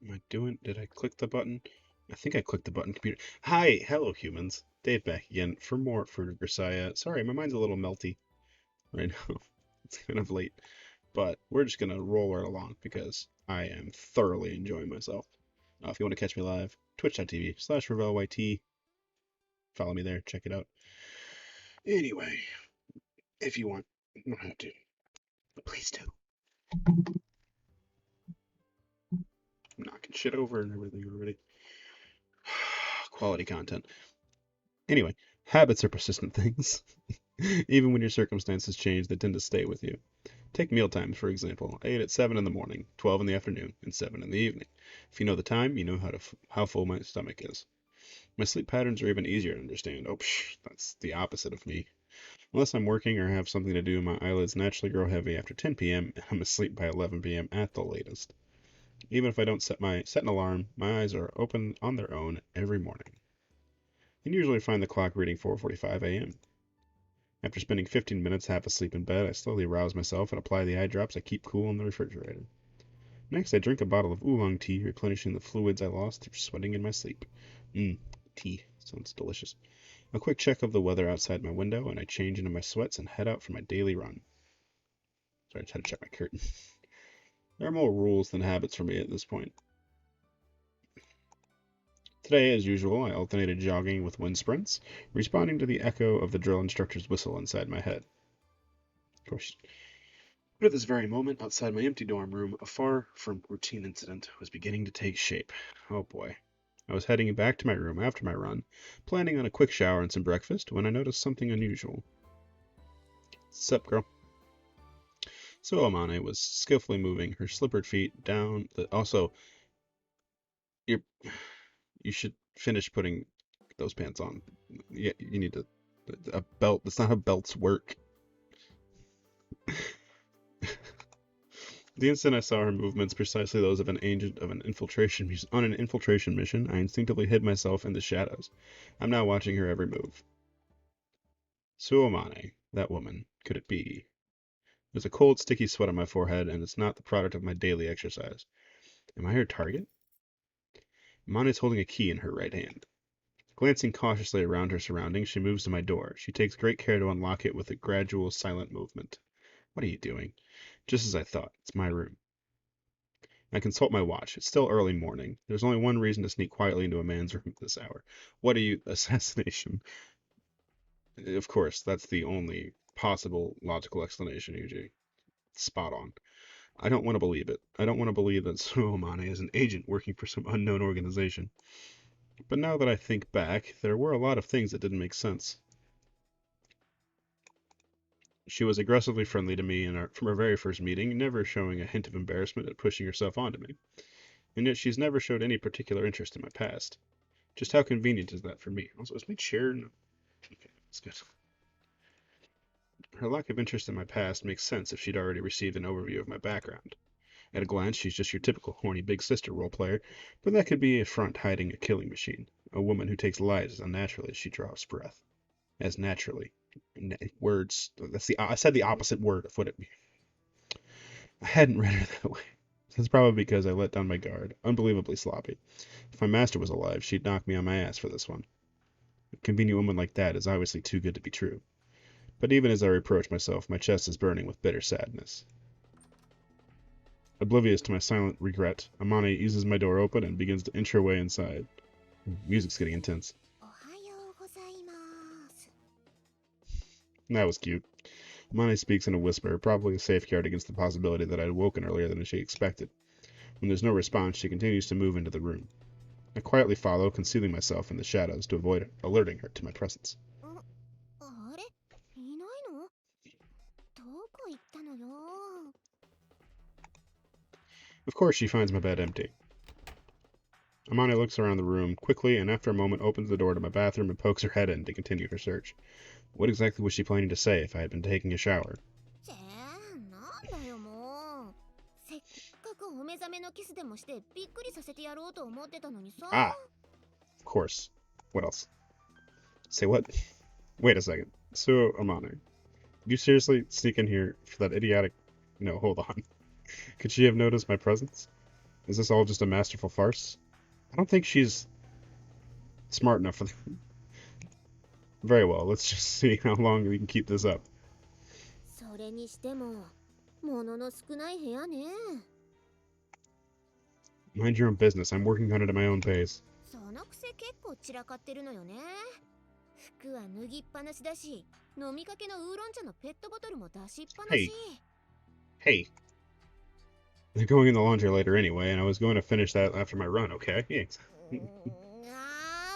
Am I doing? Did I click the button? I think I clicked the button. Computer. Hi, hello humans. Dave back again for more for Grisaia. Sorry, my mind's a little melty right now. It's kind of late, but we're just gonna roll right along because I am thoroughly enjoying myself. If you want to catch me live, twitch.tv/RevelYT. Follow me there. Check it out. Anyway, if you want, you don't have to, but please do. I'm knocking shit over and everything already. Quality content. Anyway, habits are persistent things. Even when your circumstances change, they tend to stay with you. Take meal times, for example. I ate at 7 in the morning, 12 in the afternoon, and 7 in the evening. If you know the time, you know how full my stomach is. My sleep patterns are even easier to understand. Oh, that's the opposite of me. Unless I'm working or have something to do, my eyelids naturally grow heavy after 10 p.m., and I'm asleep by 11 p.m. at the latest. Even if I don't set an alarm, my eyes are open on their own every morning. I usually find the clock reading 4:45 a.m. After spending 15 minutes half asleep in bed, I slowly rouse myself and apply the eye drops I keep cool in the refrigerator. Next, I drink a bottle of oolong tea, replenishing the fluids I lost through sweating in my sleep. Tea. Sounds delicious. A quick check of the weather outside my window, and I change into my sweats and head out for my daily run. Sorry, I just had to check my curtain. There are more rules than habits for me at this point. Today, as usual, I alternated jogging with wind sprints, responding to the echo of the drill instructor's whistle inside my head. Of course. But at this very moment, outside my empty dorm room, a far from routine incident was beginning to take shape. Oh boy. I was heading back to my room after my run, planning on a quick shower and some breakfast, when I noticed something unusual. Sup, girl? So Amane was skillfully moving her slippered feet down the. Also, you you should finish putting those pants on. Yeah, you need to. A belt. That's not how belts work. The instant I saw her movements, precisely those of an agent of an infiltration on an infiltration mission, I instinctively hid myself in the shadows. I'm now watching her every move. Suomane, that woman, could it be? There's a cold, sticky sweat on my forehead, and it's not the product of my daily exercise. Am I her target? Mane is holding a key in her right hand. Glancing cautiously around her surroundings, she moves to my door. She takes great care to unlock it with a gradual, silent movement. What are you doing? Just as I thought. It's my room. I consult my watch. It's still early morning. There's only one reason to sneak quietly into a man's room at this hour. What are you? Assassination. Of course, that's the only possible logical explanation, Yuji. Spot on. I don't want to believe it. I don't want to believe that Suomane is an agent working for some unknown organization. But now that I think back, there were a lot of things that didn't make sense. She was aggressively friendly to me from our very first meeting, never showing a hint of embarrassment at pushing herself onto me. And yet she's never showed any particular interest in my past. Just how convenient is that for me? Also, is my chair? No. Okay, that's good. Her lack of interest in my past makes sense if she'd already received an overview of my background. At a glance, she's just your typical horny big sister role player, but that could be a front hiding a killing machine. A woman who takes lives as unnaturally as she draws breath. As naturally. Words. I said the opposite word of what it. I hadn't read her that way. That's probably because I let down my guard. Unbelievably sloppy. If my master was alive, she'd knock me on my ass for this one. A convenient woman like that is obviously too good to be true. But even as I reproach myself, my chest is burning with bitter sadness. Oblivious to my silent regret, Amane eases my door open and begins to inch her way inside. Music's getting intense. That was cute. Amane speaks in a whisper, probably a safeguard against the possibility that I'd woken earlier than she expected. When there's no response, she continues to move into the room. I quietly follow, concealing myself in the shadows to avoid alerting her to my presence. Of course, she finds my bed empty. Amane looks around the room quickly and after a moment opens the door to my bathroom and pokes her head in to continue her search. What exactly was she planning to say if I had been taking a shower? Ah, of course. What else? Say what? Wait a second. So, Amane, you seriously sneak in here for that idiotic... No, hold on. Could she have noticed my presence? Is this all just a masterful farce? I don't think she's smart enough for that. Very well, let's just see how long we can keep this up. それにしても物の少ない部屋ね。 Mind your own business. I'm working on it at my own pace. そのくせ結構散らかってるのよね。服は脱ぎっぱなしだし、飲みかけのウーロン茶のペットボトルも出しっぱなし。 Hey. They're going in the laundry later anyway, and I was going to finish that after my run, okay? Thanks.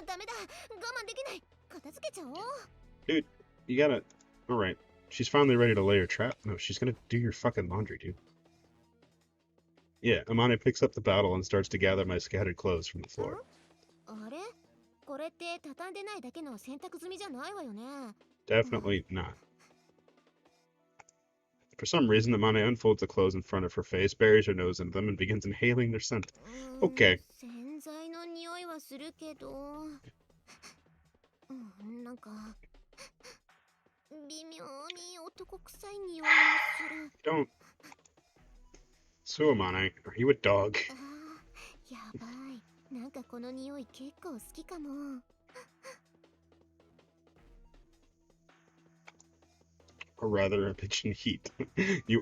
ダメだ。我慢できない。片付けちゃおう。 Dude, you gotta... Alright. She's finally ready to lay her trap. No, she's gonna do your fucking laundry, dude. Yeah, Amane picks up the bottle and starts to gather my scattered clothes from the floor. あれこれって畳んでないだけの洗濯済みじゃないわよね。 Definitely not. For some reason, Amane unfolds the clothes in front of her face, buries her nose in them, and begins inhaling their scent. Okay. 洗剤の匂いはするけど、なんか微妙に男臭い匂いがする。 Don't... So, Amane, are you a dog? やばい。なんかこの匂い結構好きかも。 Or rather, a pigeon heat.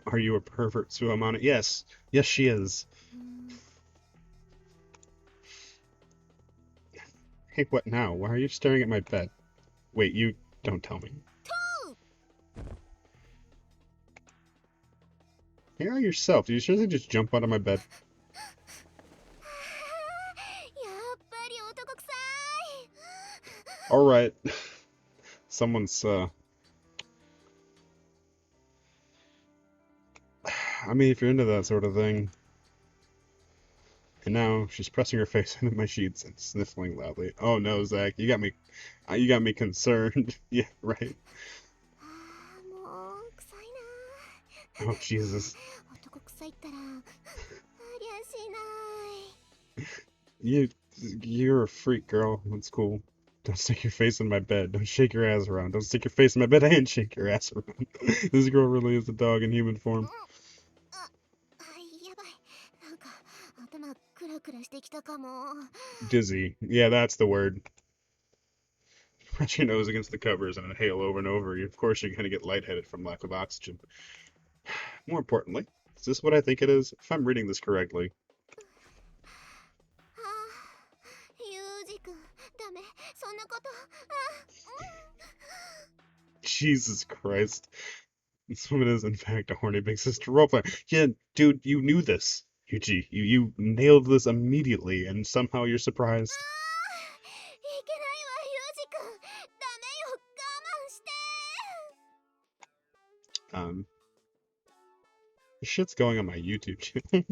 Are you a pervert, Suamana? Yes. Yes, she is. Hey, what now? Why are you staring at my bed? Wait, you don't tell me. Hey, are yourself. Did you seriously just jump out of my bed? やっぱり男臭い。 Alright. Someone's, I mean, if you're into that sort of thing. And now she's pressing her face into my sheets and sniffling loudly. Oh no, Zach, you got me concerned. Yeah, right. もう臭いな。 Oh Jesus. 男臭いったらありゃしない。 You're a freak, girl. That's cool. Don't stick your face in my bed. Don't shake your ass around. Don't stick your face in my bed and shake your ass around. This girl really is a dog in human form. やばい。なんか頭クラクラしてきたかも。 Dizzy. Yeah, that's the word. Press your nose against the covers and inhale over and over. Of course, you're going to get lightheaded from lack of oxygen. More importantly, is this what I think it is? If I'm reading this correctly. ユージ君、ダメ。そんなこと。 Jesus Christ. This woman is, in fact, a horny big sister roleplayer. Yeah, dude, you knew this. Yuji, you nailed this immediately, and somehow you're surprised. いけないわ、ユージ君。ダメよ、我慢して。 Shit's going on my YouTube channel.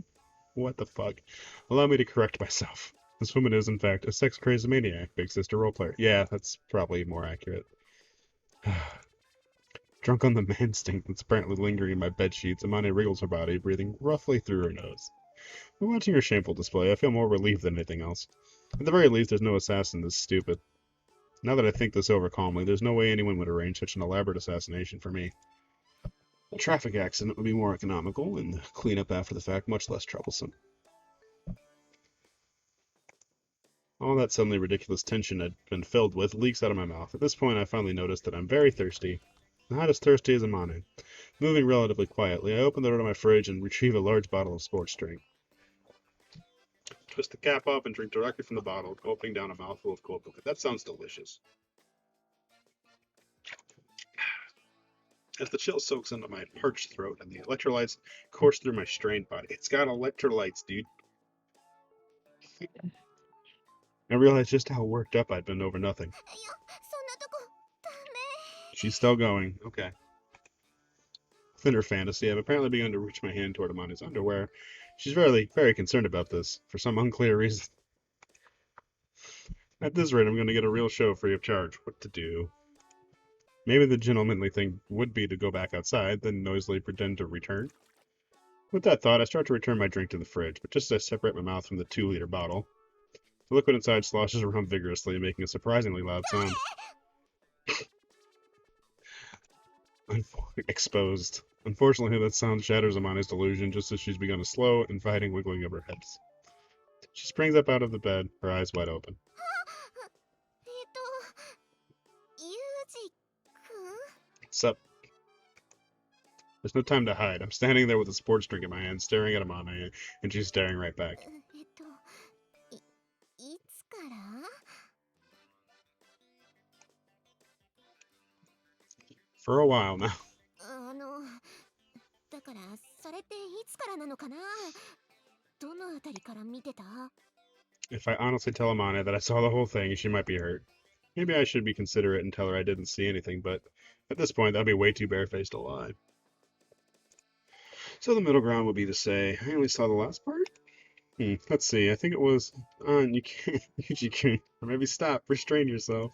What the fuck? Allow me to correct myself. This woman is, in fact, a sex-crazed maniac, big sister roleplayer. Yeah, that's probably more accurate. Drunk on the man stink that's apparently lingering in my bedsheets, Amane wriggles her body, breathing roughly through her nose. When watching her shameful display, I feel more relieved than anything else. At the very least, there's no assassin this stupid. Now that I think this over calmly, there's no way anyone would arrange such an elaborate assassination for me. A traffic accident would be more economical, and the cleanup after the fact much less troublesome. All that suddenly ridiculous tension I'd been filled with leaks out of my mouth. At this point, I finally noticed that I'm very thirsty. Not as thirsty as Amane. Moving relatively quietly, I open the door to my fridge and retrieve a large bottle of sports drink. Twist the cap off and drink directly from the bottle, gulping down a mouthful of cold milk. That sounds delicious. As the chill soaks into my parched throat and the electrolytes course through my strained body. It's got electrolytes, dude. I realized just how worked up I'd been over nothing. She's still going. Okay. Within her fantasy, I've apparently begun to reach my hand toward Amane's underwear. She's very, very concerned about this, for some unclear reason. At this rate, I'm going to get a real show free of charge. What to do? Maybe the gentlemanly thing would be to go back outside, then noisily pretend to return. With that thought, I start to return my drink to the fridge, but just as I separate my mouth from the 2-liter bottle, the liquid inside sloshes around vigorously, making a surprisingly loud sound. Exposed. Unfortunately, that sound shatters Amani's delusion just as she's begun a slow, inviting wiggling of her hips. She springs up out of the bed, her eyes wide open. ユージくん What's up? There's no time to hide. I'm standing there with a sports drink in my hand, staring at Amane, and she's staring right back. いつから For a while now. だからそれっていつからなのかなどのあたりから見てた If I honestly tell Amane that I saw the whole thing, she might be hurt. Maybe I should be considerate and tell her I didn't see anything, but at this point, that'd be way too barefaced to lie. So the middle ground would be to say, I only saw the last part? Let's see, I think it was on Yuji-kun. Or maybe stop, restrain yourself.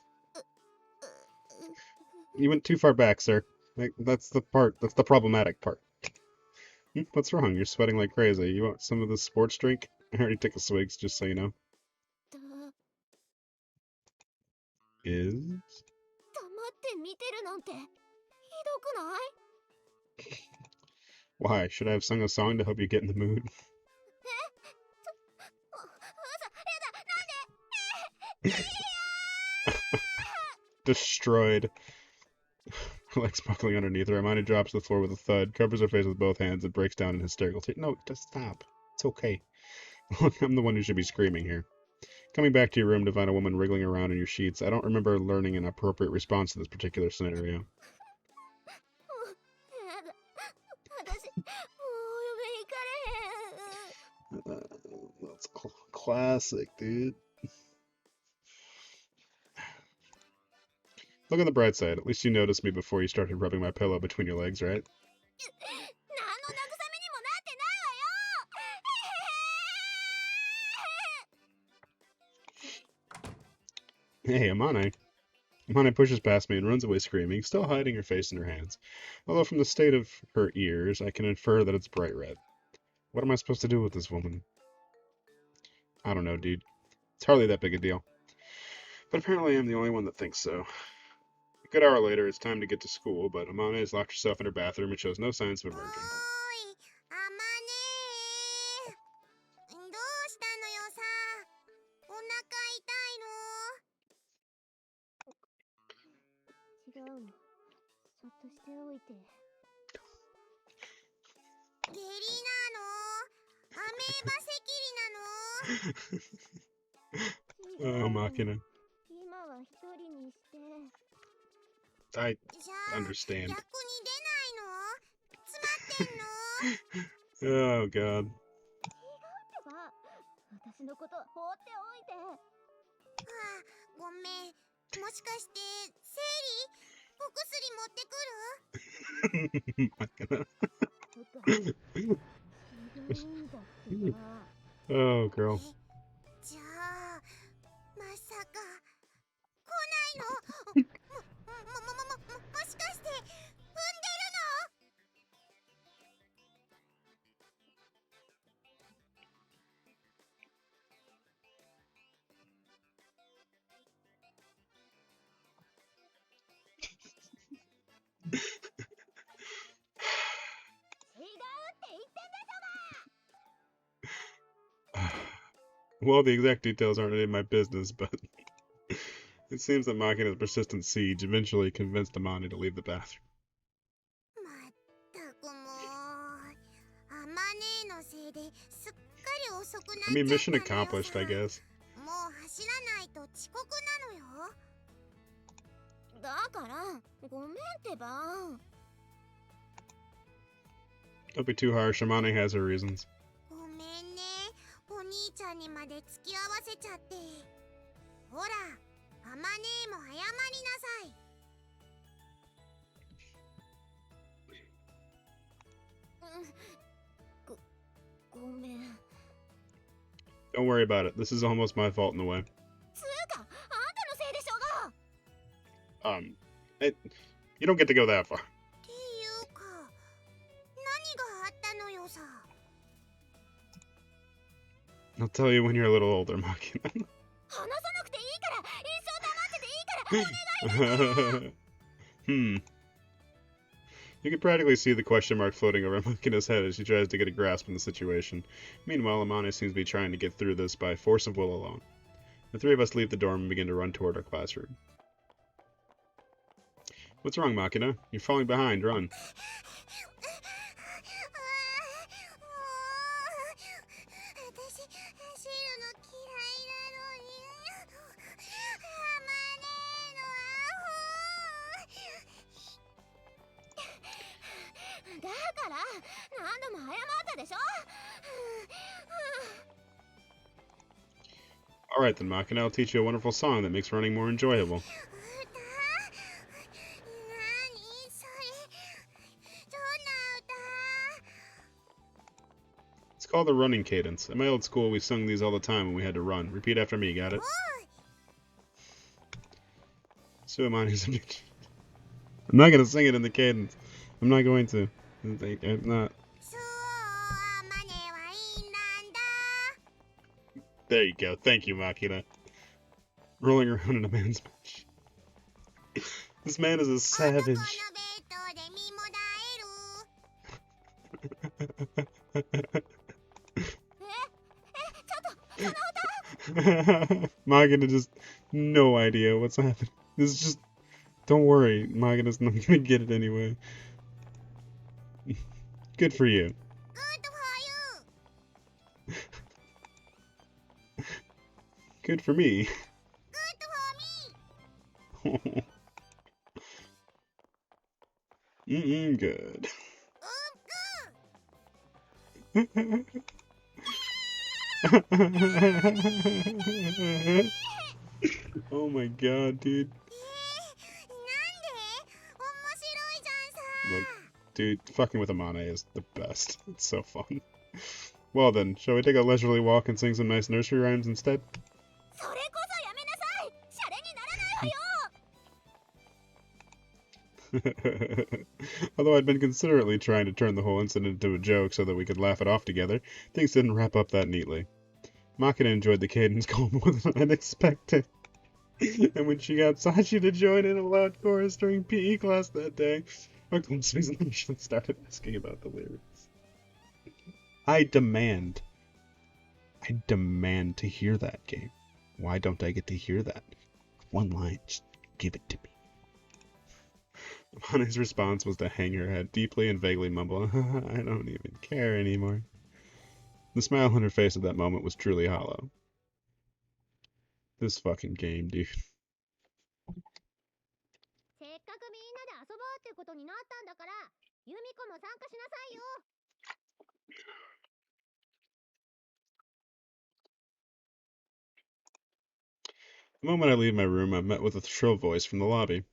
You went too far back, sir. That's the problematic part. What's wrong? You're sweating like crazy. You want some of this sports drink? I already took a swig, just so you know. Is? 黙って見てるなんてひどくない Why? Should I have sung a song to help you get in the mood? Destroyed. Her legs buckling underneath her, Imani drops to the floor with a thud, covers her face with both hands, and breaks down in hysterical tears. No, just stop. It's okay. Look, I'm the one who should be screaming here. Coming back to your room to find a woman wriggling around in your sheets, I don't remember learning an appropriate response to this particular scenario. That's classic, dude. Look on the bright side. At least you noticed me before you started rubbing my pillow between your legs, right? Hey, Amane. Amane pushes past me and runs away screaming, still hiding her face in her hands. Although from the state of her ears, I can infer that it's bright red. What am I supposed to do with this woman? I don't know, dude. It's hardly that big a deal. But apparently I'm the only one that thinks so. A good hour later, it's time to get to school, but Amane has locked herself in her bathroom and shows no signs of emerging. あまねどうしたのよさお腹痛いの違うのそっとしておいて下痢なのアメーバ赤痢なの Oh, Machina. 今は一人にして I understand. 逆に出ないの詰まってんの Oh, God. 私のことは放っておいてごめんもしかして生理お薬持ってくる Oh, girl. じゃあまさか来ないのもしかして産んでるの Well, the exact details aren't any of my business, but it seems that Machina's persistent siege eventually convinced Amani to leave the bathroom. まったくもうあまねのせいですっかり遅くなっちゃった I のよ mean, mission accomplished, I guess. もう走らないと遅刻なのよだからごめんってば Don't be too harsh. Amani has her reasons. ごめんねお兄ちゃんにまで付き合わせちゃってほらあまねも謝りなさい ごめん Don't worry about it. This is almost my fault in the way. つうかあんたのせいでしょうが You don't get to go that far. っていうか何があったのよさ I'll tell you when you're a little older, Machina. 話さなくていいから一生黙ってていいからお願い You can practically see the question mark floating over Makina's head as she tries to get a grasp on the situation. Meanwhile, Amane seems to be trying to get through this by force of will alone. The three of us leave the dorm and begin to run toward our classroom. What's wrong, Makina? You're falling behind. Run. Alright then, Makina, I'll teach you a wonderful song that makes running more enjoyable. It's called the running cadence. At my old school, we sung these all the time when we had to run. Repeat after me, got it? Suamane's a bitch. I'm not gonna sing it in the cadence. I'm not going to. I'm not. There you go. Thank you, Makina. Rolling around in a man's match. This man is a savage. Makina just no idea what's happening. This is just don't worry, Makina's not gonna get it anyway. Good for you. Good for me. Good. Oh my god, dude. Look, dude, fucking with Amane is the best. It's so fun. Well then, shall we take a leisurely walk and sing some nice nursery rhymes instead? Although I'd been considerately trying to turn the whole incident into a joke so that we could laugh it off together, things didn't wrap up that neatly. Makina enjoyed the cadence call more than I'd expected. And when she got Sachi to join in a loud chorus during PE class that day, our classmates initially started asking about the lyrics. I demand to hear that game. Why don't I get to hear that? One line, just give it to me. Amane's response was to hang her head deeply and vaguely mumble, I don't even care anymore. The smile on her face at that moment was truly hollow. This fucking game, dude. The moment I leave my room, I'm met with a shrill voice from the lobby.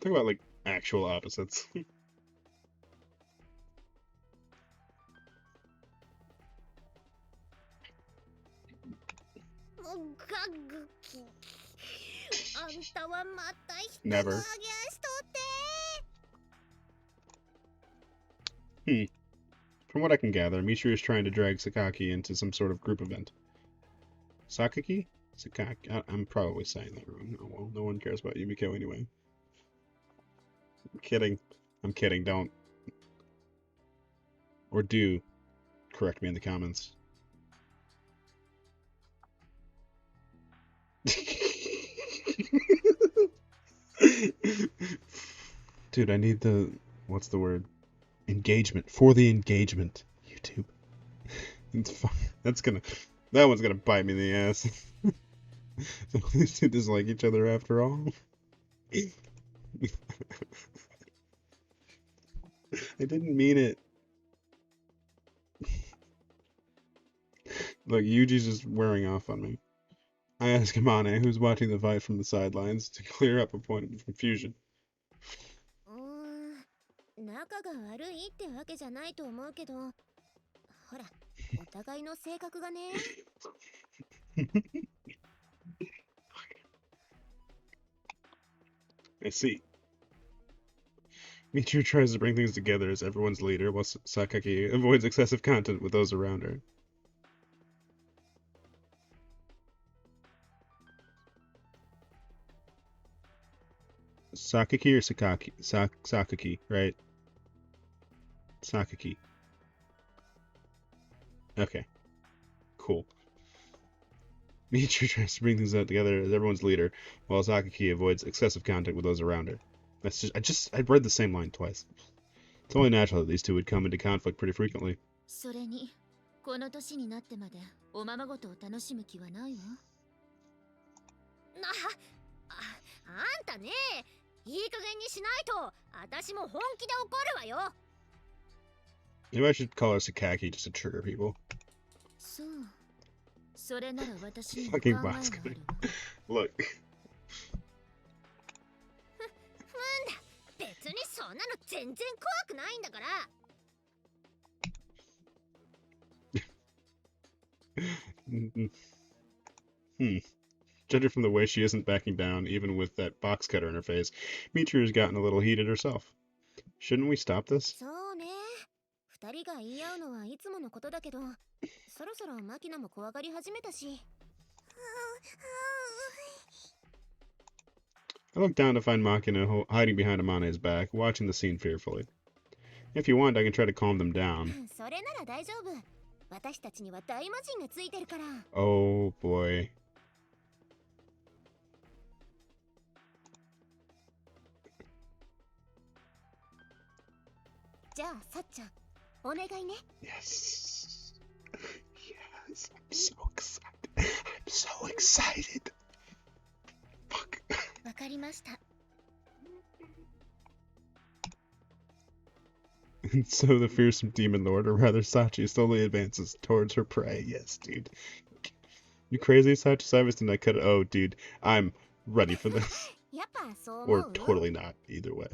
Talk about, like, actual opposites. Never. From what I can gather, Michiru is trying to drag Sakaki into some sort of group event. Sakaki? Sakaki? I'm probably saying that wrong. Oh well, no one cares about Yumiko anyway. I'm kidding. I'm kidding, don't. Or do. Correct me in the comments. Dude, I need the... What's the word? Engagement. For the engagement. YouTube. It's fun. That one's gonna bite me in the ass. So these two dislike each other after all. I didn't mean it. Look, Yuji's just wearing off on me. I ask Amane, who's watching the fight from the sidelines, to clear up a point of confusion. I see. Michiru tries to bring things together as everyone's leader, while Sakaki avoids excessive contact with those around her. Sakaki or Sakaki? Sakaki, right? Sakaki. Okay, cool. Michiru tries to bring things out together as everyone's leader, while Sakaki avoids excessive contact with those around her. I read the same line twice. It's only natural that these two would come into conflict pretty frequently. それにこの年になってまでおままごとを楽しむ気はないわ。あんたね、いい加減にしないと私も本気で怒るわよ。 Maybe I should call her Sakaki just to trigger people. そう、それなら私にも考え Fucking があ box る cutter. わ。 Look. 別にそんなの全然怖くないんだから。Judging from the way she isn't backing down, even with that box cutter in her face, Michiru's gotten a little heated herself. Shouldn't we stop this? そうね。二人が言い合うのはいつものことだけど、そろそろマキナも怖がり始めたし。I look down to find Makina hiding behind Amane's back, watching the scene fearfully. If you want, I can try to calm them down. それなら大丈夫。私たちには大魔神がついてるから。Oh boy. じゃあ、さっちゃん、お願いね。Yes. Yes. I'm so excited. I'm so excited. Fuck. わかりました。 And so the fearsome demon lord, or rather Sachi, slowly advances towards her prey. Yes, dude. You crazy, Sachi? Cybus did not cut it. Oh, dude. I'm ready for this. やっぱそう思 Or う？ totally not, either way.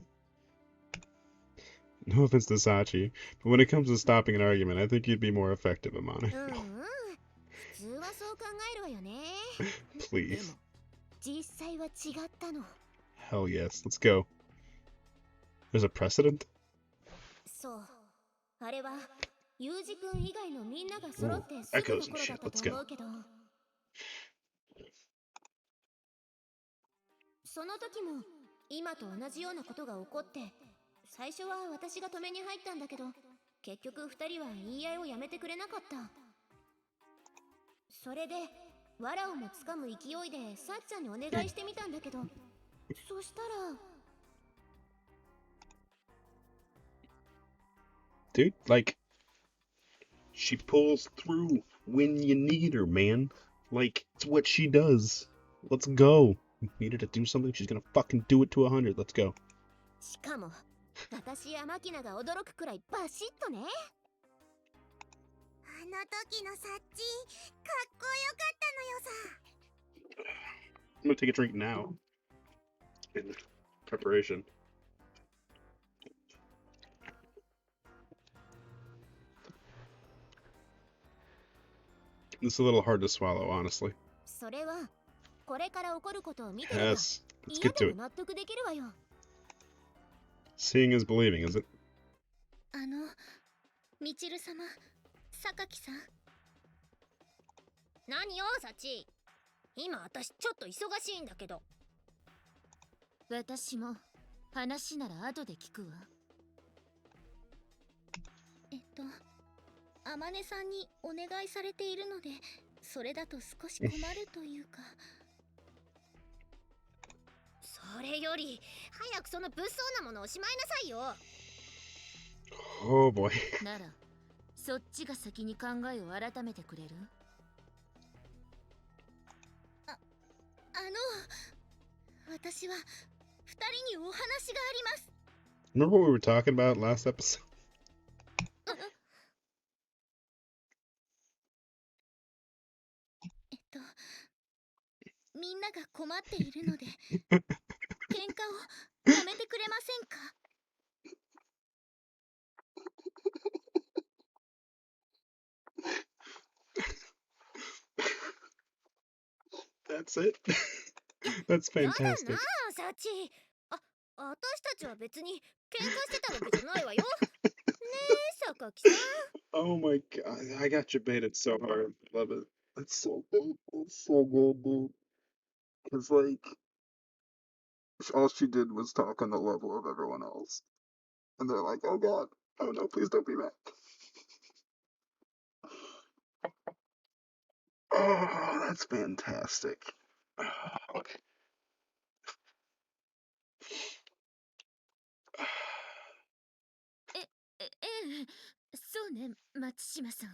No offense to Sachi, but when it comes to stopping an argument, I think you'd be more effective, Amane. うんうん。普通はそう考えるわよね。で Please. も、実際は違ったの。 Hell yes. Let's go. There's a precedent? そう。あれは、ユージ君以外のみんなが揃ってす Ooh, ぐの echoes and 頃だ shit. った Let's と思 go. うけど。その時も、今と同じようなことが起こって、最初は私が止めに入ったんだけど、結局二人は言い合いをやめてくれなかった。それで、藁をもつかむ勢いでさっちゃんにお願いしてみたんだけど、そしたら。 Dude, like, she pulls through when you need her, man. Like, it's what she does. Let's go. We need her to do something, she's gonna fucking do it to 100. Let's go. しかも、私やマキナが驚くくらいバシッとね。あの時のサッチ、かっこよかったのよさ。 I'm gonna take a drink now. In preparation. This is a little hard to swallow, honestly. それは、これから起こることを見てれば、 Yes, let's 嫌 get で to も it. 納得できるわよ。 Seeing is believing, is it? みちる様、榊さん。何よ、サチ。今私ちょっと忙しいんだけど。私も話なら後で聞くわ。あまねさんにお願いされているので、それだと少し困るというか。それより、早くその物騒なものをしまいなさいよ。 Oh boy. なら、そっちが先に考えを改めてくれる？私は二人にお話があります。 Remember what we were talking about last episode? みんなが困っているので、喧嘩をやめてくれませんか？ That's it? That's やだな fantastic. あ、サチ。あ、私たちは別に喧嘩してたわけじゃないわよ。ねえ、榊さん。Oh my god, I got you baited so hard. Love it. That's so good. That's so good, dude. Because, like, all she did was talk on the level of everyone else. And they're like, oh god, oh no, please don't be mad. Oh, that's fantastic. Okay. ええ、そうね、松島さん。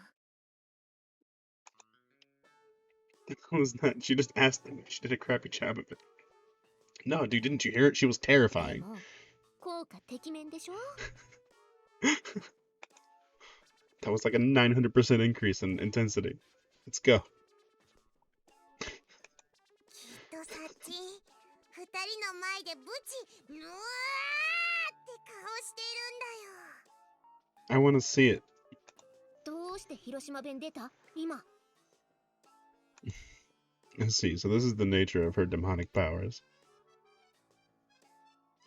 It was not. She just asked them. She did a crappy job of it. No, dude, didn't you hear it? She was で terrifying. も、効果てきめんでしょ？ That was like a 900% increase in intensity. Let's go. きっとさっち、二人の前でブチ、ぬわーって顔してるんだよ。I want to see it. どうして広島弁出た？今。Let's see. So this is the nature of her demonic powers.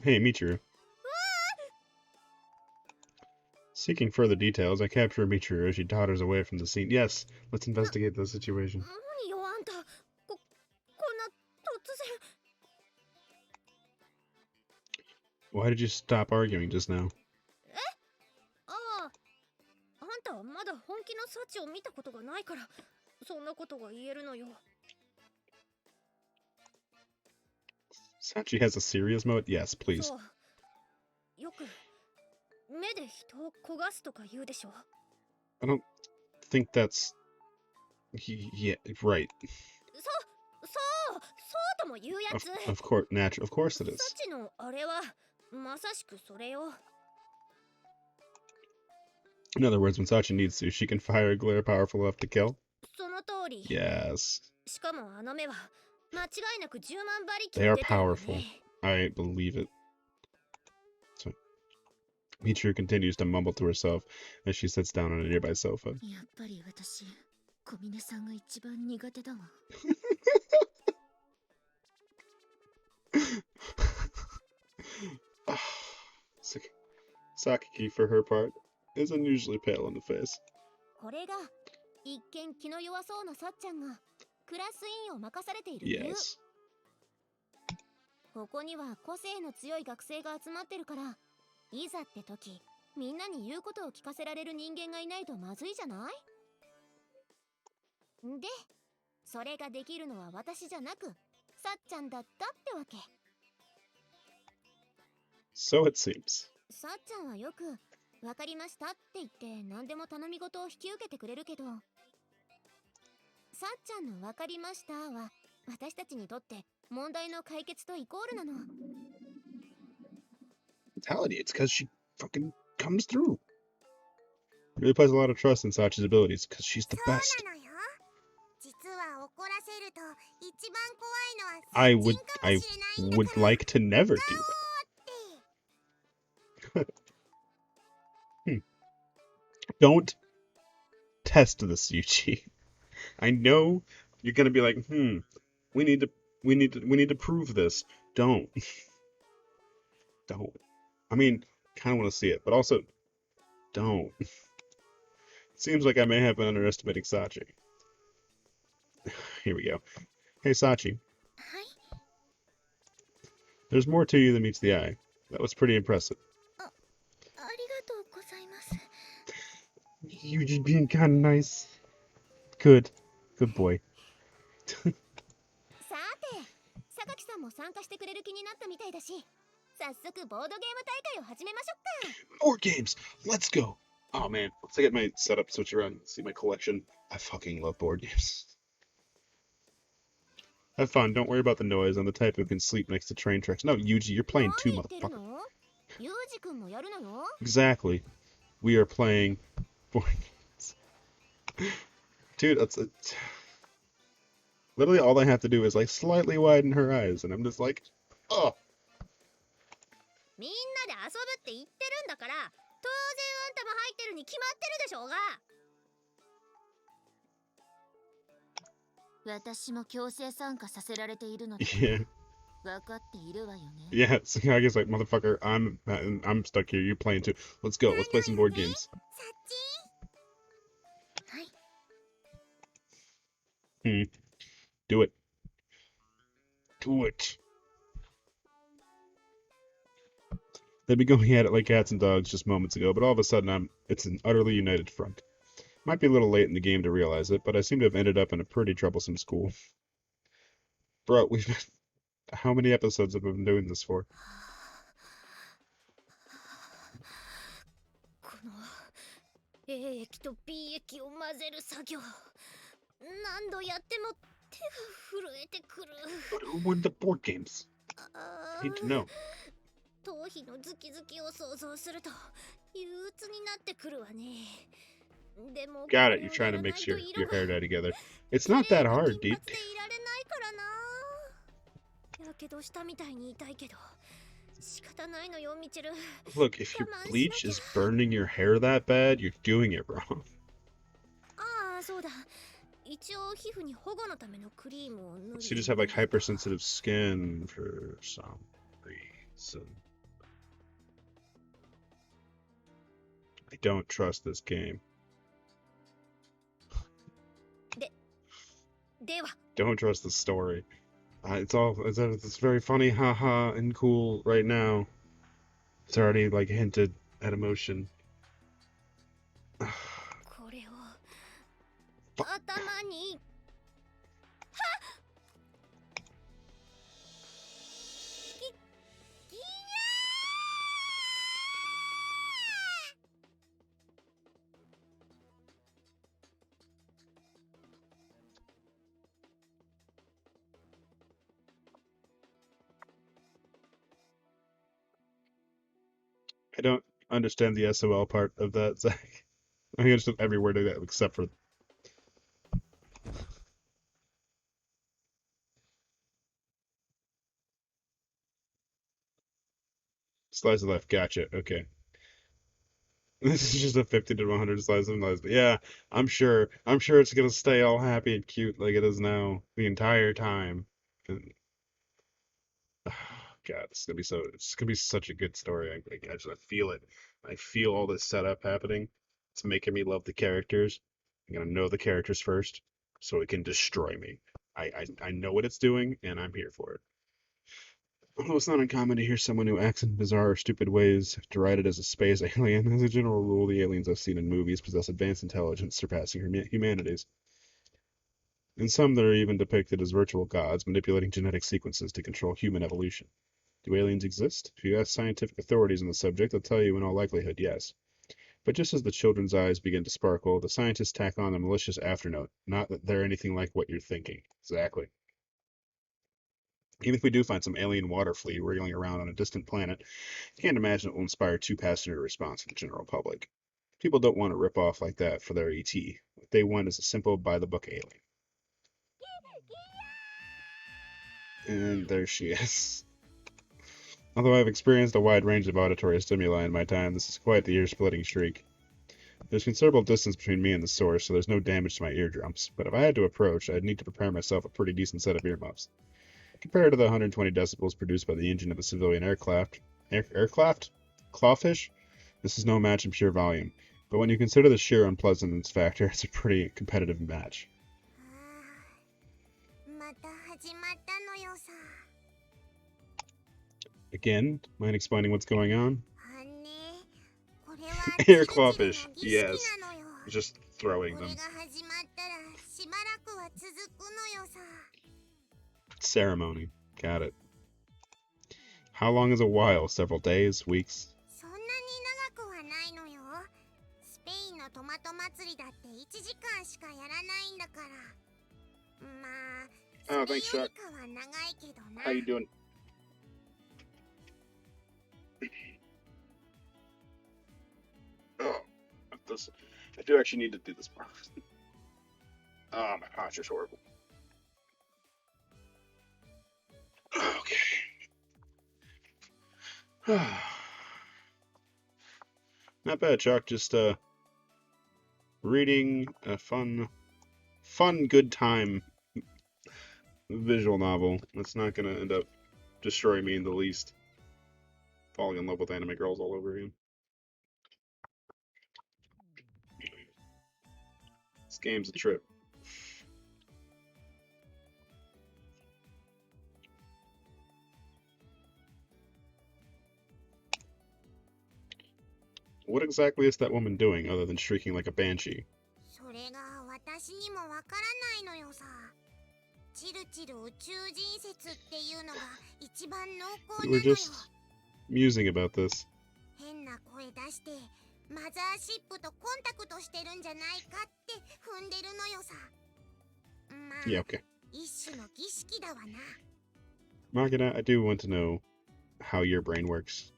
Hey, Michiru. Seeking further details, I capture Michiru as she totters away from the scene. Yes, let's investigate the situation. 何よあんた、こんな突然。Why did you stop arguing just now? ああ、あんたはまだ本気の幸を見たことがないから、そんなことが言えるのよ。Sachi has a serious mode? Yes, please. そう。よく目で人を焦がすとか言うでしょ。I don't think that's... Yeah, right. そうとも言うやつ。Of course, natural. Of course it is. 幸のあれはまさしくそれよ。In other words, when Sachi needs to, she can fire a glare powerful enough to kill? その通り。 Yes. しかもあの目は間違いなく10万馬力 They は are 出てるわ powerful. ね。 I believe it. So, Michiru continues to mumble to herself as she sits down on a nearby sofa. やっぱり私、小峰さんが一番苦手だわ。Sakaki, for her part, is unusually pale in the face. これが一見気の弱そうなさっちゃんがクラス委員を任されている理由。 Yes. ここには個性の強い学生が集まってるから、いざって時みんなに言うことを聞かせられる人間がいないとまずいじゃない？で、それができるのは私じゃなくさっちゃんだったってわけ。 So it seems. さっちゃんはよくわかりましたって言って何でも頼み事を引き受けてくれるけど、さっちゃんのわかりましたは私たちにとって問題の解決とイコールなの。 Mentality, it's because she fucking comes through. Really plays a lot of trust in Sachi's abilities because she's the best. そうなのよ。実は怒らせると一番怖いのは I 殺 would 人かもしれないんだ would から。 like to never do って that. Don't test this, Yuchi. I know you're gonna be like, we need to prove this. Don't. Don't. I mean, kind of want to see it, but also, don't. Seems like I may have been underestimating Sachi. Here we go. Hey, Sachi. はい。 There's more to you than meets the eye. That was pretty impressive. ありがとうございます。 You just being kind of nice. Good. Good boy. さて、榊さんも参加してくれる気になったみたいだし、早速ボードゲーム大会を始めましょうか。 More games. Let's go. Oh man, once I get my setup switch around, see my collection. I fucking love board games. Have fun. Don't worry about the noise. I'm the type who can sleep next to train tracks. No, Yuji, you're playing too, 何言ってる motherfucker. の？ユージくんもやるのよ。 Exactly. We are playing board games. Dude, that's literally all I have to do is like slightly widen her eyes, and I'm just like, oh. みんなで遊ぶって言ってるんだから、当然あんたも入ってるに決まってるでしょうが。私も強制参加させられているので。 Yeah. Yeah, Tsukage's like, motherfucker, I'm stuck here. You're playing too. Let's go. Let's play some board games. はい。 Hmm. Do it. Do it. They'd be going at it like cats and dogs just moments ago, but all of a sudden it's an utterly united front. Might be a little late in the game to realize it, but I seem to have ended up in a pretty troublesome school. Bro, how many episodes have we been doing this for? この A 液と B 液を混ぜる作業、何度やっても手が震えてくる。 But who won the board games? あ I need to know. 頭皮のズキズキを想像すると憂鬱になってくるわね。でも Got こ it. れ You're をや trying to らな mix いと your 色が hair dye together. It's 綺 not that 麗な hard, 金 dude. 髪でいられないからな。やけどしたみたいに痛いけど仕方ないのよ、ミチル。 Look, if your bleach is burning your hair that bad, you're doing it wrong. ああ、そうだ。一応皮膚に保護のためのクリームを塗り So you just have like hypersensitive skin for some reason. I don't trust this game. では Don't trust the story. It's very funny, haha, and cool right now. It's already like hinted at emotion. これを Fuck. 頭に I don't understand the SOL part of that, Zach. I understood every word of that except for slice of life. Gotcha. Okay. This is just a 50 to 100 slice of life. Yeah, I'm sure. I'm sure it's gonna stay all happy and cute like it is now the entire time. And, God, it's gonna be such a good story. I feel it. I feel all this setup happening. It's making me love the characters. I'm gonna know the characters first, so it can destroy me. I know what it's doing, and I'm here for it. Although it's not uncommon to hear someone who acts in bizarre or stupid ways derided as a space alien, as a general rule, the aliens I've seen in movies possess advanced intelligence surpassing humanity's. And some that are even depicted as virtual gods manipulating genetic sequences to control human evolution. Do aliens exist? If you ask scientific authorities on the subject, they'll tell you in all likelihood yes. But just as the children's eyes begin to sparkle, the scientists tack on a malicious afternote. Not that they're anything like what you're thinking. Exactly. Even if we do find some alien water flea wriggling around on a distant planet, I can't imagine it will inspire too passionate a response from the general public. People don't want a rip-off like that for their ET. What they want is a simple by-the-book alien. And there she is. Although I've experienced a wide range of auditory stimuli in my time, this is quite the ear-splitting shriek. There's considerable distance between me and the source, so there's no damage to my eardrums, but if I had to approach, I'd need to prepare myself a pretty decent set of earmuffs. Compared to the 120 decibels produced by the engine of a civilian aircraft, clawfish, this is no match in pure volume. But when you consider the sheer unpleasantness factor, it's a pretty competitive match. また始まったのよさ。 Again, mind explaining what's going on? あんね、これは Air チルチル clawfish, の儀式 yes. なのよ。 Just throwing これ them. が始まったらしばらくは続くのよさ。 Ceremony. Got it. How long is a while? Several days? Weeks? そんなに長くはないのよ。スペインのトマト祭りだって1時間しかやらないんだから。まあ、それよ Oh, thanks, り Chuck. かは長いけどな。 How you doing? Oh, this. I do actually need to do this more. Oh, my posture's horrible. Okay. Not bad, Chuck. Just reading a fun, good time visual novel. It's not gonna end up destroy me in the least. Falling in love with anime girls all over again. This game's a trip. What exactly is that woman doing other than shrieking like a banshee? それが私にもわからないのよさ。チルチル宇宙人説っていうのが一番濃厚 We な were のよ。 just musing about this. 変な声出してマザーシップとコンタクトしてるんじゃないかって踏んでるのよさ。まあ、 Yeah, okay. 一種の儀式だわな。 Magina, I do want to know how your brain works.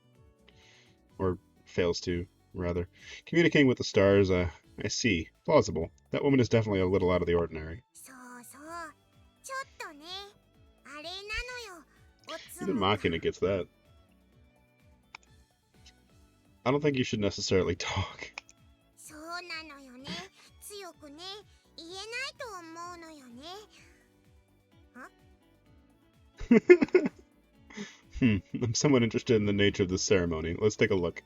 Or fails to, rather. Communicating with the stars, I see. Plausible. That woman is definitely a little out of the ordinary. そうそう。ちょっとね。あれなのよ。おつ Even むが Machina gets that. I don't think you should necessarily talk. そうなのよね。強くね。言えないと思うのよね。 I'm somewhat interested in the nature of this ceremony. Let's take a look.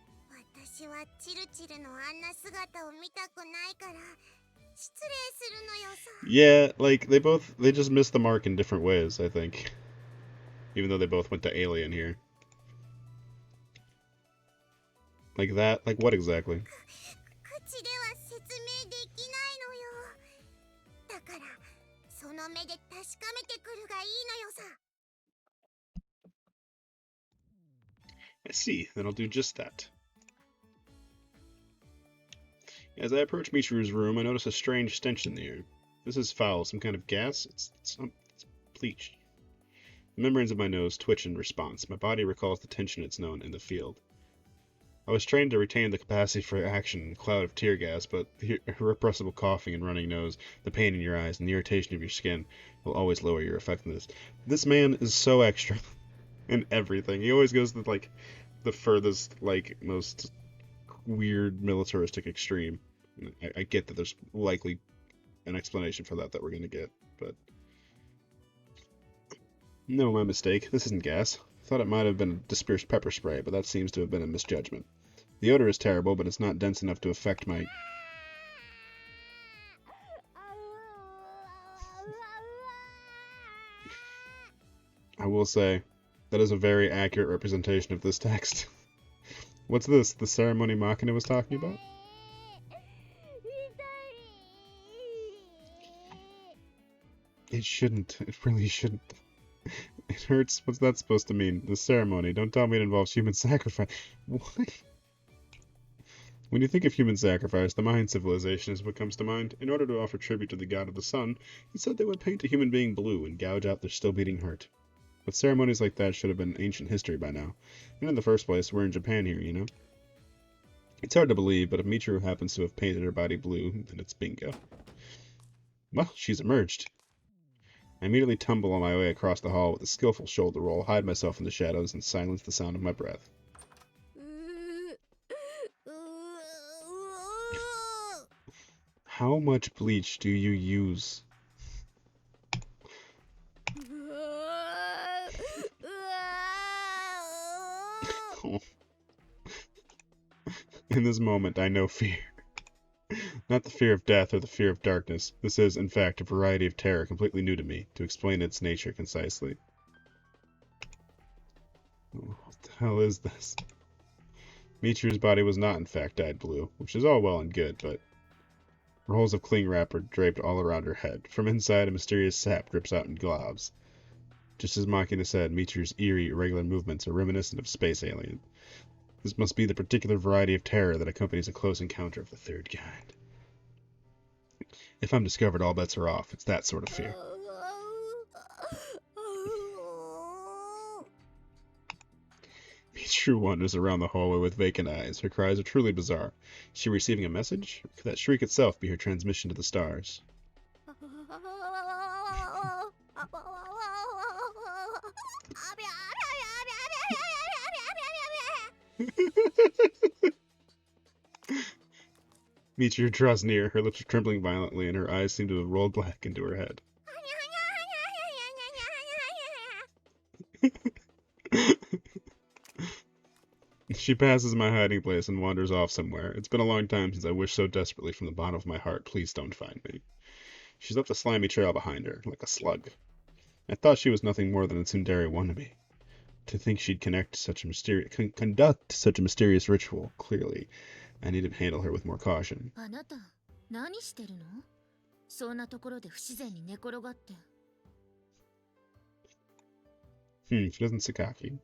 私はチルチルのあんな姿を見たくないから失礼するのよさ。 Yeah, like, they just missed the mark in different ways, I think. Even though they both went to Alien here. Like that? Like what exactly? 口では説明できないのよ。だからその目で確かめてくるがいいのよさ。 I see. Then I'll do just that. As I approach Michiru's room, I notice a strange stench in the air. This is foul. Some kind of gas? It's bleach. The membranes of my nose twitch in response. My body recalls the tension it's known in the field. I was trained to retain the capacity for action in a cloud of tear gas, but the irrepressible coughing and running nose, the pain in your eyes, and the irritation of your skin will always lower your effectiveness. This man is so extra in everything. He always goes to, like, the furthest, like, most weird militaristic extreme. I get that there's likely an explanation for that we're going to get, but... No, my mistake. This isn't gas. I thought it might have been a dispersed pepper spray, but that seems to have been a misjudgment. The odor is terrible, but it's not dense enough to affect my... I will say, that is a very accurate representation of this text. What's this? The ceremony Machina was talking about? It shouldn't. It really shouldn't. It hurts. What's that supposed to mean? The ceremony. Don't tell me it involves human sacrifice. What? When you think of human sacrifice, the Mayan civilization is what comes to mind. In order to offer tribute to the god of the sun, he said they would paint a human being blue and gouge out their still beating heart. But ceremonies like that should have been ancient history by now. And in the first place, we're in Japan here, you know? It's hard to believe, but if Michiru happens to have painted her body blue, then it's bingo. Well, she's emerged. I immediately tumble on my way across the hall with a skillful shoulder roll, hide myself in the shadows, and silence the sound of my breath. How much bleach do you use? In this moment, I know fear. Not the fear of death or the fear of darkness. This is, in fact, a variety of terror completely new to me, to explain its nature concisely. What the hell is this? Michiru's body was not, in fact, dyed blue, which is all well and good, but... Rolls of cling wrap are draped all around her head. From inside, a mysterious sap drips out in globs. Just as Machina said, Michiru's eerie, irregular movements are reminiscent of space alien. This must be the particular variety of terror that accompanies a close encounter of the third kind. If I'm discovered, all bets are off. It's that sort of fear. Michiru wanders around the hallway with vacant eyes. Her cries are truly bizarre. Is she receiving a message? Or could that shriek itself be her transmission to the stars? Michiru draws near. Her lips are trembling violently, and her eyes seem to have rolled black into her head. She passes my hiding place and wanders off somewhere. It's been a long time since I wished so desperately from the bottom of my heart, please don't find me. She's left a slimy trail behind her, like a slug. I thought she was nothing more than a tsundere wannabe. To think she'd conduct such a mysterious ritual, clearly, I need to handle her with more caution. あなた、何してるの？そんなところで不自然に寝転がって。She doesn't Sakaki.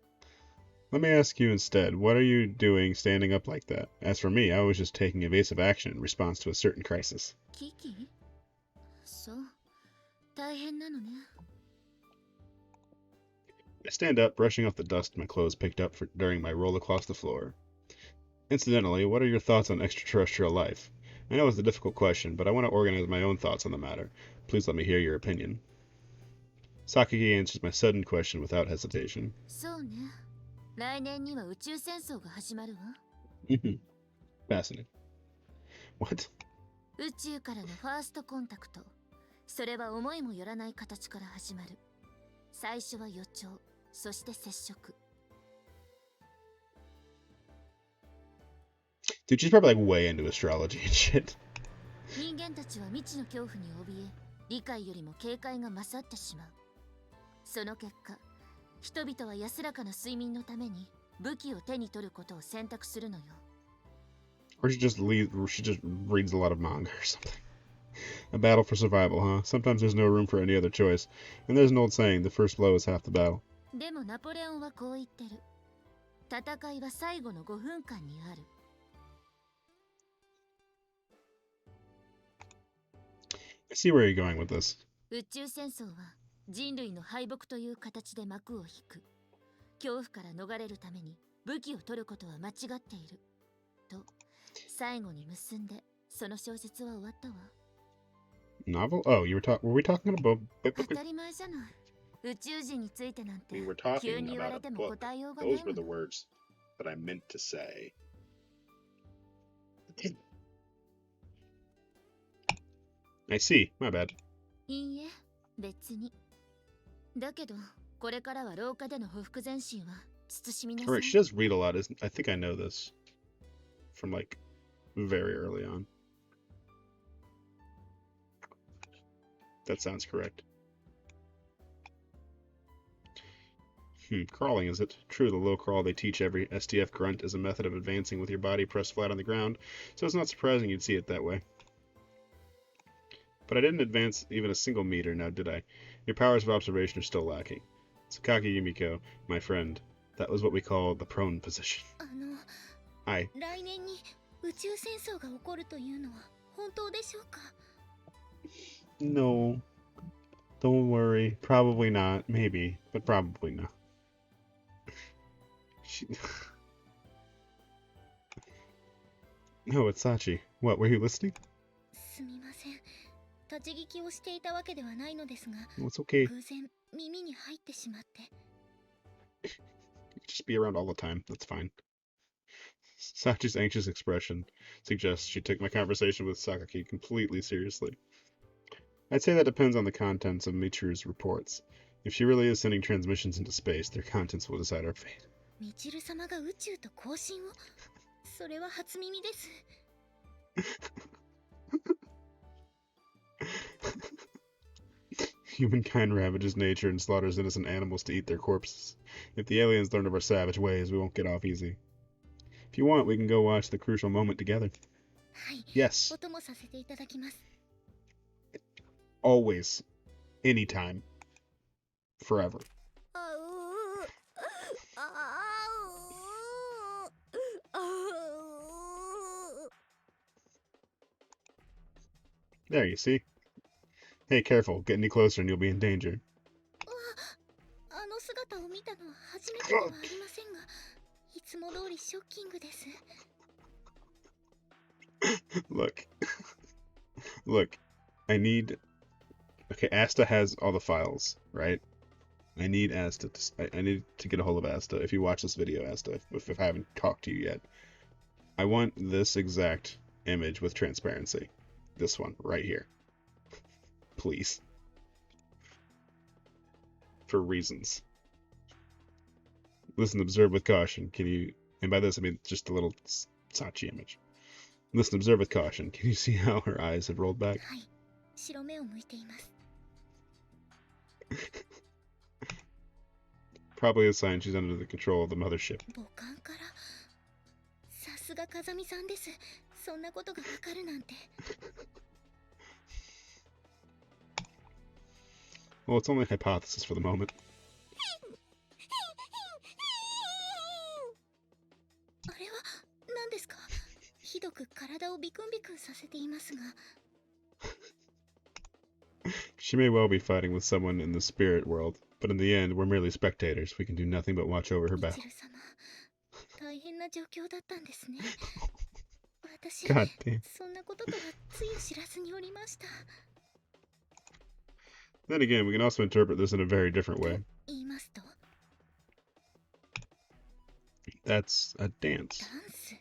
Let me ask you instead, what are you doing standing up like that? As for me, I was just taking evasive action in response to a certain crisis. キキ？そう、大変なのね。I stand up, brushing off the dust my clothes picked up during my roll across the floor. Incidentally, what are your thoughts on extraterrestrial life? I know it's a difficult question, but I want to organize my own thoughts on the matter. Please let me hear your opinion. Sakaki answers my sudden question without hesitation. そうね。来年には宇宙戦争が始まるわ。Fascinating. What? 宇宙からのファーストコンタクト。それは思いもよらない形から始まる。最初は予兆、そして接触。Dude, she's probably like way into astrology and shit. 人間たちは未知の恐怖に怯え、理解よりも警戒が勝ってしまう。その結果、人々は安らかな睡眠のために武器を手に取ることを選択するのよ。Or she just reads a lot of manga or something. A battle for survival, huh? Sometimes there's no room for any other choice. And there's an old saying, the first blow is half the battle. でもナポレオンはこう言ってる。戦いは最後の5分間にある。I see where you're going with this. 宇宙戦争は人類の敗北という形で幕を引く。恐怖から逃れるために武器を取ることは間違っている。と、最後に結んで、その小説は終わったわ。Novel? Oh, were we talking about... 当たり前じゃない。宇宙人についてなんて We were 急 talking に言われ about a ても book. 答えようがない Those were も the の。 words that I meant to say. I see. My bad. いいえ、別に。だけど、これからは廊下でのほふ前進は慎みなさ Alright, い。 she does read a lot. I think I know this. From, like, very early on. That sounds correct. Crawling, is it? True, the low crawl they teach every STF grunt is a method of advancing with your body pressed flat on the ground, so it's not surprising you'd see it that way. But I didn't advance even a single meter, now did I? Your powers of observation are still lacking. Sakaki Yumiko, my friend, that was what we call the prone position. はい。来年に宇宙戦争が起こるというのは本当でしょうか? No. Don't worry. Probably not. Maybe. But probably not. No, it's Sachi. What, were you listening? すみません。立ち聞きをしていたわけではないのですが、 No, it's okay. 偶然耳に入ってしまって。 Just be around all the time. That's fine. Sachi's anxious expression suggests she took my conversation with Sakaki completely seriously. I'd say that depends on the contents of Michiru's reports. If she really is sending transmissions into space, their contents will decide our fate. ミチル様が宇宙と交信を？それは初耳です。 Humankind ravages nature and slaughters innocent animals to eat their corpses. If the aliens learn of our savage ways, we won't get off easy. If you want, we can go watch the crucial moment together. はい。 Yes. お供させていただきます。 Always. Anytime. Forever. There, you see? Hey, careful. Get any closer and you'll be in danger. あの姿を見たのは初めてではありませんが、いつも通りショッキングです。 Look. Look. I need... Okay, Asta has all the files, right? I need Asta I need to get a hold of Asta. If you watch this video, Asta, if I haven't talked to you yet. I want this exact image with transparency. This one, right here. Please. For reasons. Listen, observe with caution. Can you And by this, I mean just a little Sachi image. Listen, observe with caution. Can you see how her eyes have rolled back? はい、白目を向いています。 Probably a sign she's under the control of the mothership. 母艦から。さすが風見さんです。そんなことがわかるなんて。 Well, it's only a hypothesis for the moment. あれは何ですか？ひどく体をビクンビクンさせていますが。 She may well be fighting with someone in the spirit world, but in the end, we're merely spectators. We can do nothing but watch over her み battle. ちる様、大変な状況だったんですね。私、 God damn. そんなこととはつゆ知らずにおりました。 Then again, we can also interpret this in a very different way. 言いますと、 That's a dance. ダンス。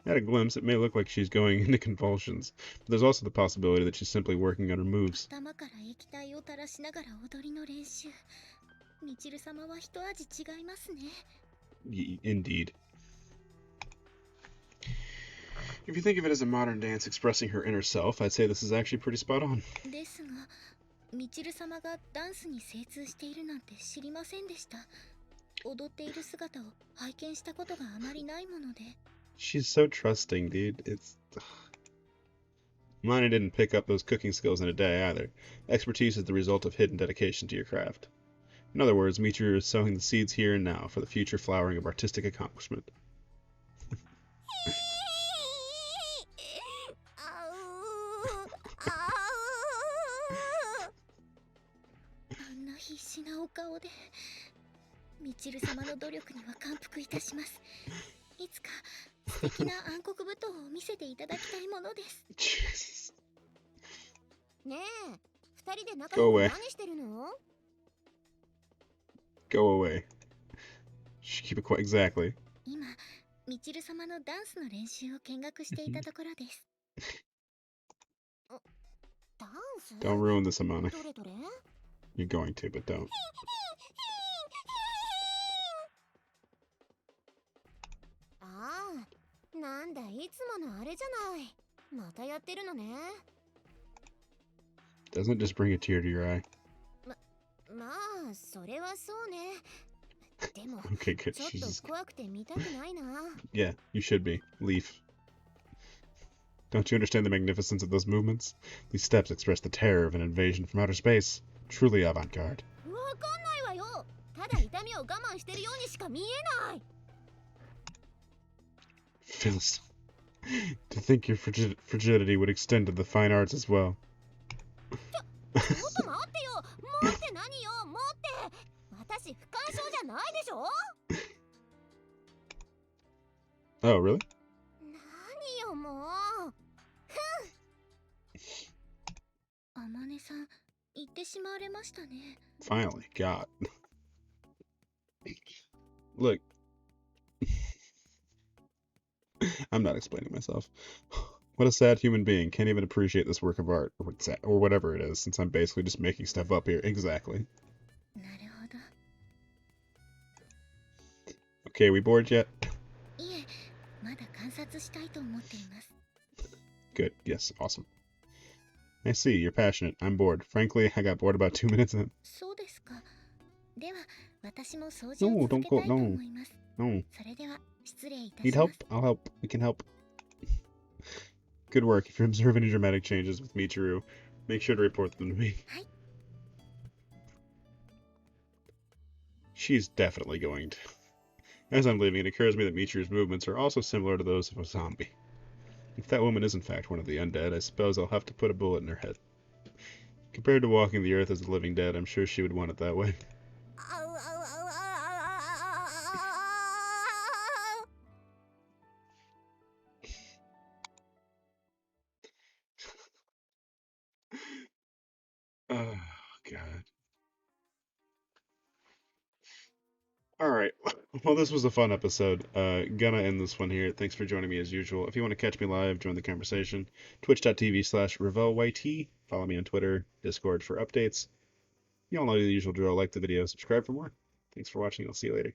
At a glimpse, it may look like she's going into convulsions, but there's also the possibility that she's simply working on her moves. 頭から液体を垂らしながら踊りの練習。みちる様は一味違いますね。 Indeed. If you think of it as a modern dance expressing her inner self, I'd say this is actually pretty spot on. ですが、みちる様がダンスに精通しているなんて知りませんでした。踊っている姿を拝見したことがあまりないもので。 She's so trusting, dude. It's... Mine didn't pick up those cooking skills in a day either. Expertise is the result of hidden dedication to your craft. In other words, Michiru is sowing the seeds here and now for the future flowering of artistic accomplishment. あんな必死なお顔で。みちる様の努力には感服いたします。いつか素敵な暗黒舞踏を見せていただきたいものです。 Jesus. ねえ、二人で仲 Go 良く away. 何してるの？ Go away. Keep it quiet. Exactly. 今、みちる様のダンスの練習を見学していたところです。ダンス？ Don't ruin this, Amane. どれどれ？ You're going to, but don't. ああ、なんだいつものあれじゃない。またやってるのね。 Doesn't it just bring a tear to your eye? まあ、それはそうね。でも、 Okay, good. ちょっ She's と just... 怖くて見たくないな。 Yeah, you should be. Leaf. Don't you understand the magnificence of those movements? These steps express the terror of an invasion from outer space. Truly avant-garde. わかんないわよ。ただ痛みを我慢してるようにしか見えない。 Phyllis. To think your frigidity would extend to the fine arts as well. ちょっと待ってよ。待って何よ。待って。私不干渉じゃないでしょ。 Oh, really? 何よもう。あまねさん、言ってしまわれましたね。 Finally, God. Look. I'm not explaining myself. What a sad human being. Can't even appreciate this work of art, or whatever it is, since I'm basically just making stuff up here. Exactly. なるほど。 Okay, we bored yet? いえ、まだ観察したいと思っています。 Good. Yes, awesome. I see, you're passionate. I'm bored. Frankly, I got bored about 2 minutes in. そうですか。では、私も掃除 No, を続 don't け go. たいと No. 思います。 No. それでは、失礼いた Need しま help? す。 I'll help. We can help. Good work. If you observe any dramatic changes with Michiru, make sure to report them to me. はい。 She's definitely going to. As I'm leaving, it occurs to me that Michiru's movements are also similar to those of a zombie. If that woman is in fact one of the undead, I suppose I'll have to put a bullet in her head. Compared to walking the earth as a living dead, I'm sure she would want it that way. あうあうあうあうあうあう Oh, God. Alright, well, this was a fun episode. Gonna end this one here. Thanks for joining me as usual. If you want to catch me live, join the conversation. Twitch.tv/RevelYT. Follow me on Twitter, Discord for updates. You all know the usual drill. Like the video, subscribe for more. Thanks for watching. I'll see you later.